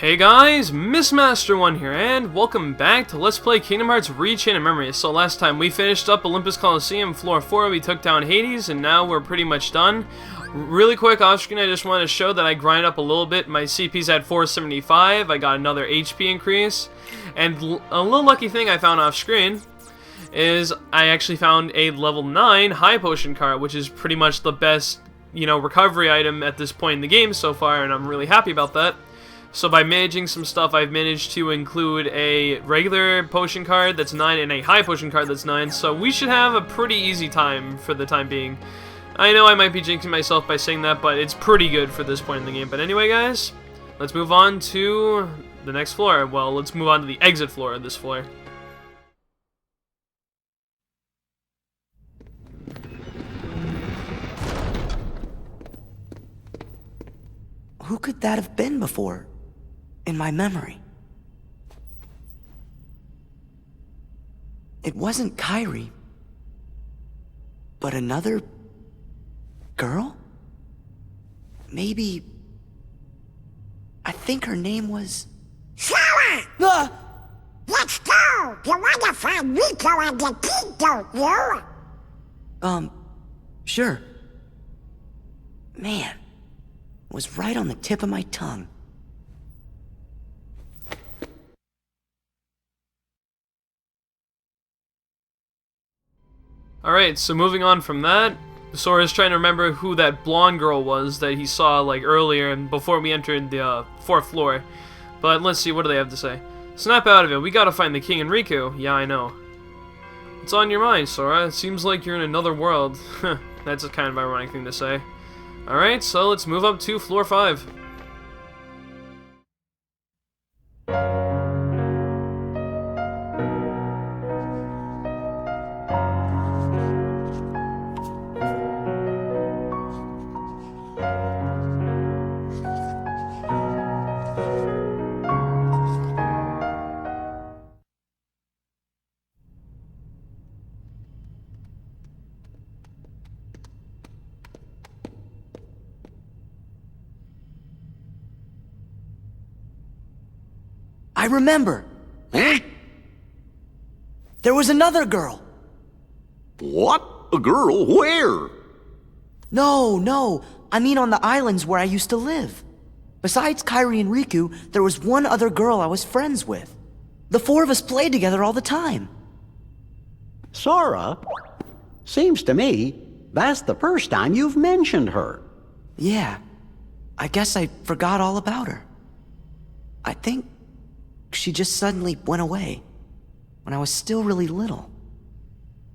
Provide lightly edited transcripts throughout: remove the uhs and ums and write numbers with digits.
Hey guys, Missmaster1 here, and welcome back to Let's Play Kingdom Hearts Re-Chain of Memories. So last time we finished up Olympus Coliseum, Floor 4, we took down Hades, and now we're pretty much done. Really quick off screen, I just wanted to show that I grinded up a little bit. My CP's at 475, I got another HP increase, and a little lucky thing I found off screen is I actually found a level 9 high potion card, which is pretty much the best, recovery item at this point in the game so far, and I'm really happy about that. So by managing some stuff, I've managed to include a regular potion card that's 9 and a high potion card that's 9, so we should have a pretty easy time for the time being. I know I might be jinxing myself by saying that, but it's pretty good for this point in the game. But anyway, guys, let's move on to the next floor. Well, let's move on to the exit floor of this floor. Who could that have been before? In my memory. It wasn't Kairi, but another girl? Maybe... I think her name was... Sora! Let's go! You wanna find Rico and the kid, don't you? Sure. Man, it was right on the tip of my tongue. Alright, so moving on from that, Sora's trying to remember who that blonde girl was that he saw earlier and before we entered the 4th floor. But let's see, what do they have to say? Snap out of it, we gotta find the king and Riku. Yeah, I know. What's on your mind, Sora? It seems like you're in another world. That's a kind of ironic thing to say. Alright, so let's move up to floor 5. I remember. Huh? There was another girl. What? A girl? Where? No. I mean on the islands where I used to live. Besides Kairi and Riku, there was one other girl I was friends with. The 4 of us played together all the time. Sora? Seems to me that's the first time you've mentioned her. Yeah. I guess I forgot all about her. I think she just suddenly went away when I was still really little.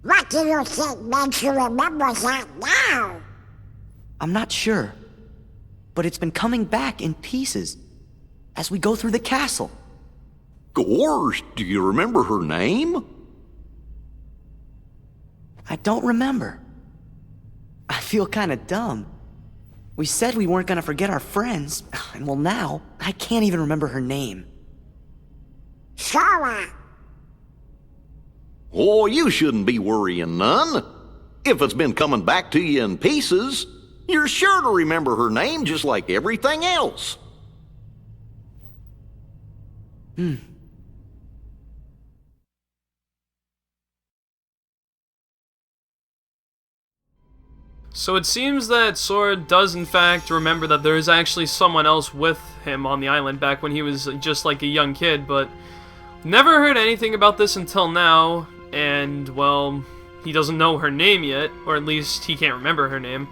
What do you think makes you remember that now? I'm not sure, but it's been coming back in pieces as we go through the castle. Gorge, do you remember her name? I don't remember. I feel kinda dumb. We said we weren't gonna forget our friends, and well now, I can't even remember her name. Sora! Oh, you shouldn't be worrying none. If it's been coming back to you in pieces, you're sure to remember her name just like everything else. So it seems that Sora does in fact remember that there is actually someone else with him on the island back when he was just like a young kid, but never heard anything about this until now, and well, he doesn't know her name yet, or at least he can't remember her name.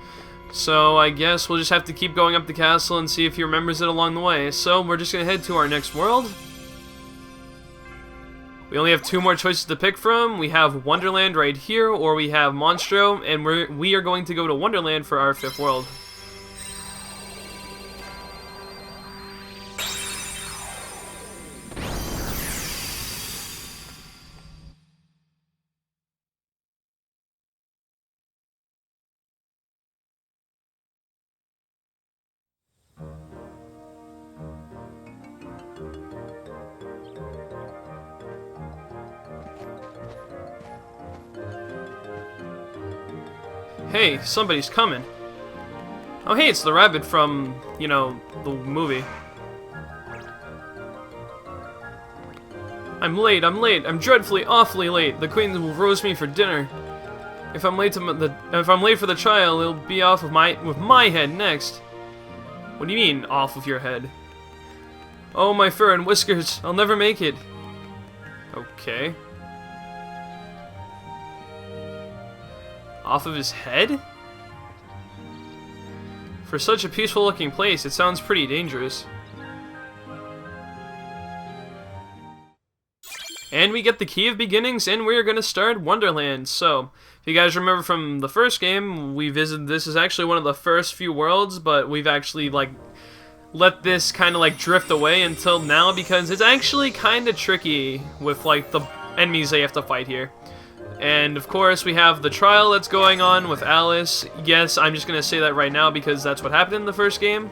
So I guess we'll just have to keep going up the castle and see if he remembers it along the way. So we're just gonna head to our next world. We only have 2 more choices to pick from. We have Wonderland right here, or we have Monstro, and we are going to go to Wonderland for our 5th world. Hey, somebody's coming. Oh hey, it's the rabbit from, the movie. I'm late, I'm dreadfully, awfully late. The queen will roast me for dinner. If I'm late for the trial, it'll be off with my head next. What do you mean, off with your head? Oh, my fur and whiskers, I'll never make it. Okay. Off of his head? For such a peaceful looking place, it sounds pretty dangerous. And we get the Key of Beginnings, and we're gonna start Wonderland. So, if you guys remember from the first game, this is actually one of the first few worlds, but we've actually, like, let this kind of, like, drift away until now, because it's actually kind of tricky with, like, the enemies they have to fight here. And, of course, we have the trial that's going on with Alice. Yes, I'm just gonna say that right now, because that's what happened in the first game.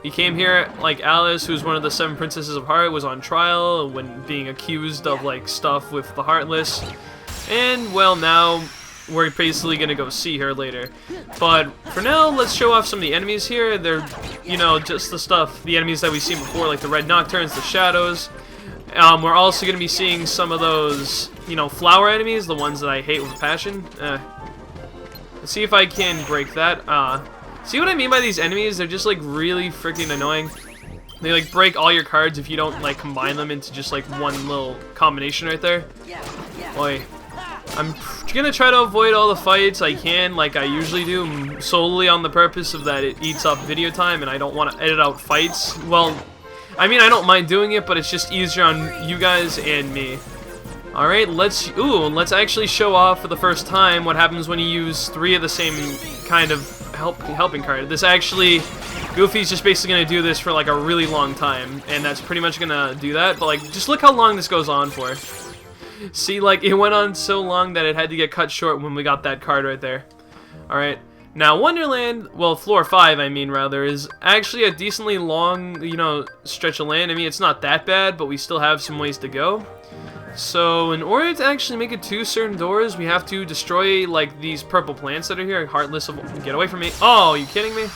We came here, like, Alice, who's one of the 7 Princesses of Heart, was on trial when being accused of, like, stuff with the Heartless. And, well, now we're basically gonna go see her later. But for now, let's show off some of the enemies here. They're, you know, just the enemies that we've seen before, like the Red Nocturnes, the Shadows. We're also gonna be seeing some of those, you know, flower enemies, the ones that I hate with passion. Let's see if I can break that. See what I mean by these enemies? They're just, like, really freaking annoying. They, like, break all your cards if you don't, like, combine them into just, like, one little combination right there. Boy, I'm gonna try to avoid all the fights I can, like I usually do, solely on the purpose of that it eats up video time and I don't want to edit out fights. Well, I mean, I don't mind doing it, but it's just easier on you guys and me. Alright, let's actually show off for the first time what happens when you use 3 of the same kind of helping card. This actually, Goofy's just basically going to do this for like a really long time, and that's pretty much going to do that, but like, just look how long this goes on for. See, like, it went on so long that it had to get cut short when we got that card right there. Alright, now Wonderland, well, floor 5, I mean, rather, is actually a decently long, you know, stretch of land. I mean, it's not that bad, but we still have some ways to go. So, in order to actually make it to certain doors, we have to destroy, like, these purple plants that are here. Heartless of... Get away from me. Oh, are you kidding me?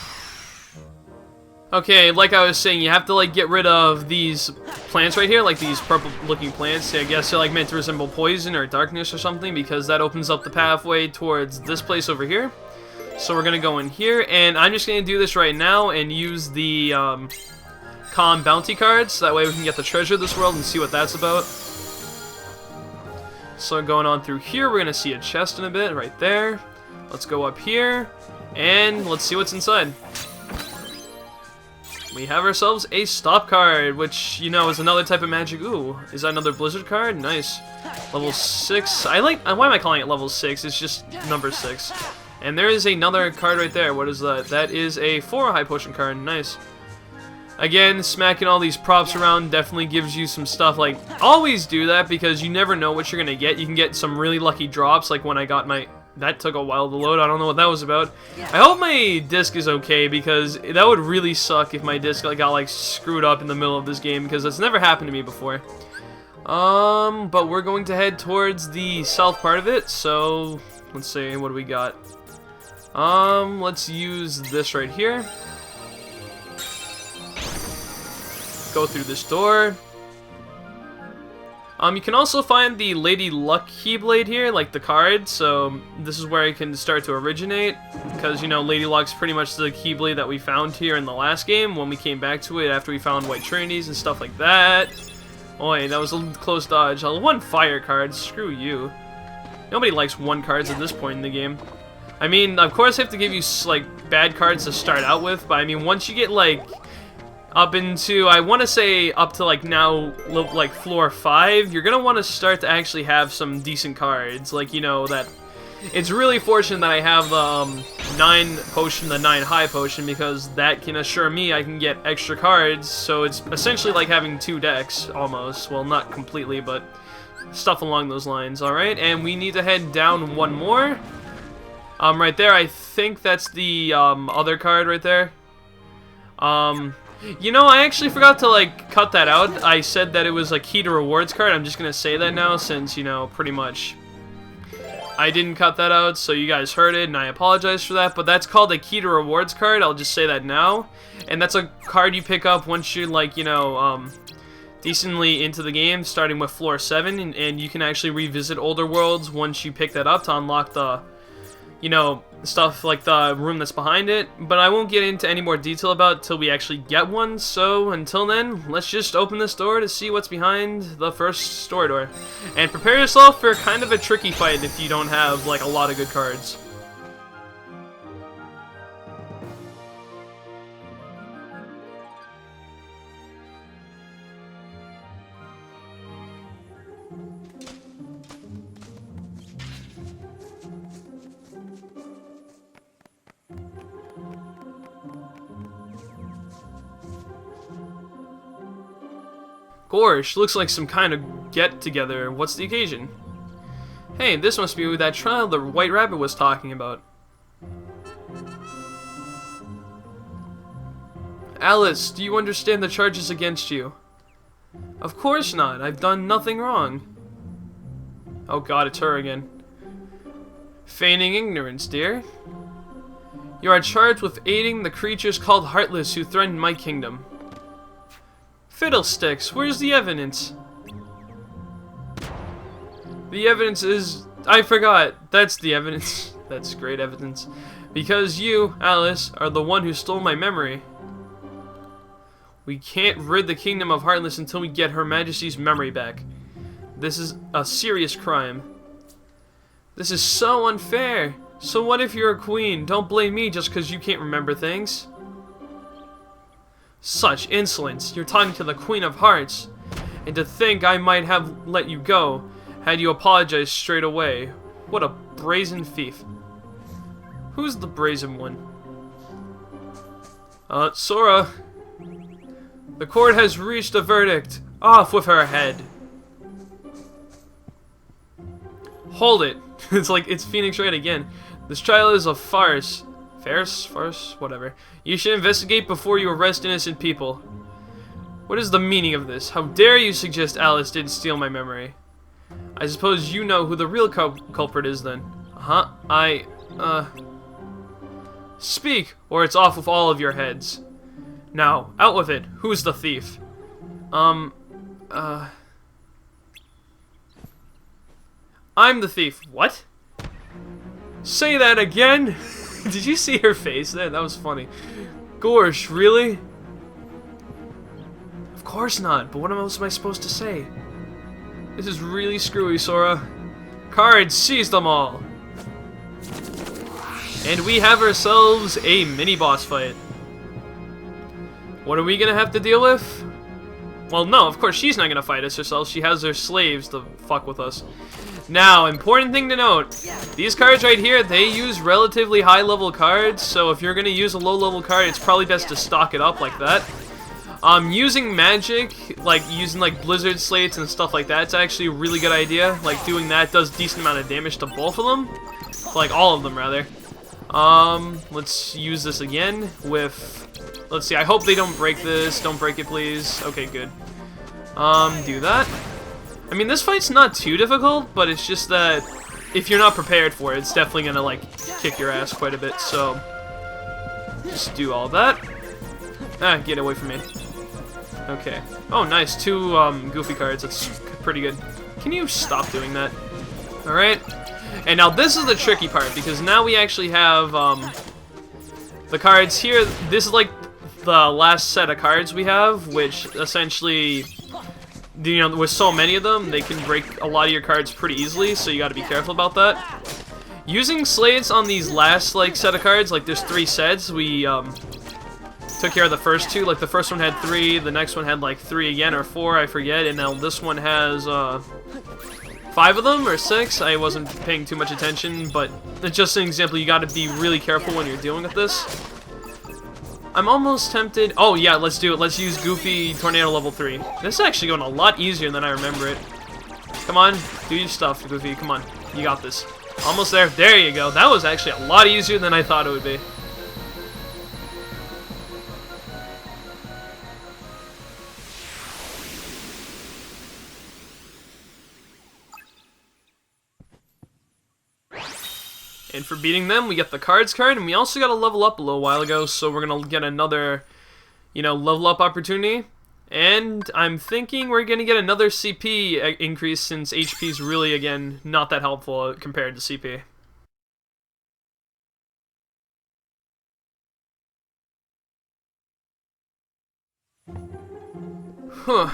Okay, like I was saying, you have to, like, get rid of these plants right here, like these purple-looking plants. I guess they're, like, meant to resemble poison or darkness or something, because that opens up the pathway towards this place over here. So we're gonna go in here, and I'm just gonna do this right now and use the, calm bounty cards, so that way we can get the treasure of this world and see what that's about. So going on through here, we're going to see a chest in a bit, right there. Let's go up here, and let's see what's inside. We have ourselves a stop card, which, you know, is another type of magic. Ooh, is that another blizzard card? Nice. Level 6. Why am I calling it level 6? It's just number 6. And there is another card right there. What is that? That is a 4 high potion card. Nice. Again, smacking all these props around definitely gives you some stuff. Like, always do that because you never know what you're going to get. You can get some really lucky drops, like when I got my... That took a while to load. I don't know what that was about. I hope my disc is okay, because that would really suck if my disc got, like, screwed up in the middle of this game, because that's never happened to me before. But we're going to head towards the south part of it, so... Let's see, what do we got? Let's use this right here. Go through this door. You can also find the Lady Luck Keyblade here, like the card, so this is where I can start to originate, because, you know, Lady Luck's pretty much the Keyblade that we found here in the last game, when we came back to it after we found White Trinities and stuff like that. Oi, that was a close dodge. One fire card, screw you. Nobody likes 1 cards at this point in the game. I mean, of course I have to give you, like, bad cards to start out with, but I mean, once you get, like... up into, I want to say, up to, like, now, like, floor 5, you're going to want to start to actually have some decent cards. Like, you know, that... It's really fortunate that I have the 9 potion, the 9 high potion, because that can assure me I can get extra cards, so it's essentially like having 2 decks, almost. Well, not completely, but stuff along those lines, alright? And we need to head down 1 more. Right there, I think that's the, other card right there. You know, I actually forgot to, like, cut that out. I said that it was a key to rewards card. I'm just gonna say that now since, you know, pretty much I didn't cut that out, so you guys heard it, and I apologize for that. But that's called a key to rewards card. I'll just say that now. And that's a card you pick up once you, like, you know, decently into the game, starting with floor 7, and you can actually revisit older worlds once you pick that up to unlock the, you know, stuff like the room that's behind it. But I won't get into any more detail about it till we actually get one, so until then, let's just open this door to see what's behind the first store door. And prepare yourself for kind of a tricky fight if you don't have, like, a lot of good cards. Gosh, looks like some kind of get-together. What's the occasion? Hey, this must be that trial the White Rabbit was talking about. Alice, do you understand the charges against you? Of course not. I've done nothing wrong. Oh god, it's her again. Feigning ignorance, dear. You are charged with aiding the creatures called Heartless who threatened my kingdom. Fiddlesticks, where's the evidence? The evidence is... I forgot. That's the evidence. That's great evidence. Because you, Alice, are the one who stole my memory. We can't rid the kingdom of Heartless until we get Her Majesty's memory back. This is a serious crime. This is so unfair. So what if you're a queen? Don't blame me just because you can't remember things. Such insolence! You're talking to the Queen of Hearts. And to think I might have let you go, had you apologized straight away. What a brazen thief. Who's the brazen one? Sora. The court has reached a verdict. Off with her head. Hold it. It's Phoenix Wright again. This trial is a farce. Farce? Whatever. You should investigate before you arrest innocent people. What is the meaning of this? How dare you suggest Alice didn't steal my memory? I suppose you know who the real culprit is then. Speak, or it's off with all of your heads. Now, out with it. Who's the thief? I'm the thief. What? Say that again? Did you see her face there? That was funny. Gorsh, really? Of course not, but what else am I supposed to say? This is really screwy, Sora. Cards, seize them all! And we have ourselves a mini-boss fight. What are we gonna have to deal with? Well, no, of course she's not gonna fight us herself. She has her slaves to fuck with us. Now, important thing to note, these cards right here, they use relatively high-level cards, so if you're going to use a low-level card, it's probably best to stock it up like that. Using magic, like using like blizzard slates and stuff like that, it's actually a really good idea. Like doing that does decent amount of damage to both of them. Like all of them, rather. Let's use this again with... Let's see, I hope they don't break this. Don't break it, please. Okay, good. Do that. I mean, this fight's not too difficult, but it's just that if you're not prepared for it, it's definitely gonna, like, kick your ass quite a bit, so... Just do all that. Ah, get away from me. Okay. Oh, nice. 2, goofy cards. That's pretty good. Can you stop doing that? Alright. And now this is the tricky part, because now we actually have, the cards here. This is, like, the last set of cards we have, which essentially... You know, with so many of them, they can break a lot of your cards pretty easily, so you gotta be careful about that. Using slates on these last, like, set of cards, like, there's 3 sets, we, took care of the first 2. Like, the first one had 3, the next one had, like, 3 again, or 4, I forget, and now this one has, 5 of them, or 6, I wasn't paying too much attention, but it's just an example, you gotta be really careful when you're dealing with this. I'm almost tempted... Oh, yeah, let's do it. Let's use Goofy Tornado level 3. This is actually going a lot easier than I remember it. Come on, do your stuff, Goofy. Come on, you got this. Almost there. There you go. That was actually a lot easier than I thought it would be. And for beating them, we get the cards card, and we also got a level up a little while ago, so we're gonna get another, you know, level up opportunity. And I'm thinking we're going to get another CP increase since HP is really, again, not that helpful compared to CP. Huh.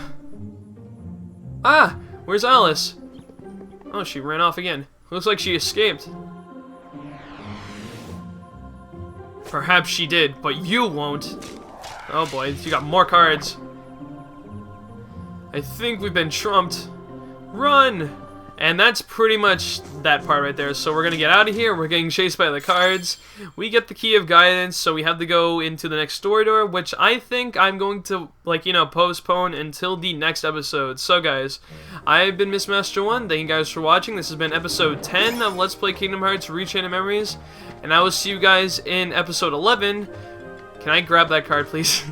Ah! Where's Alice? Oh, she ran off again. Looks like she escaped. Perhaps she did, but you won't. Oh boy, you got more cards. I think we've been trumped. Run! And that's pretty much that part right there. So we're going to get out of here. We're getting chased by the cards. We get the key of guidance, so we have to go into the next story door, which I think I'm going to, like, you know, postpone until the next episode. So, guys, I've been Mistmaster1. Thank you guys for watching. This has been episode 10 of Let's Play Kingdom Hearts Rechain of Memories. And I will see you guys in episode 11. Can I grab that card, please?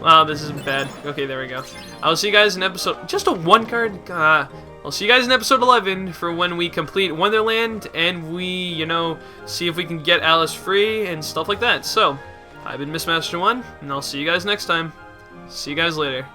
Wow, this is bad. Okay, there we go. I'll see you guys in episode... Just a one card? I'll see you guys in episode 11 for when we complete Wonderland and we, you know, see if we can get Alice free and stuff like that. So, I've been Mistmaster1, and I'll see you guys next time. See you guys later.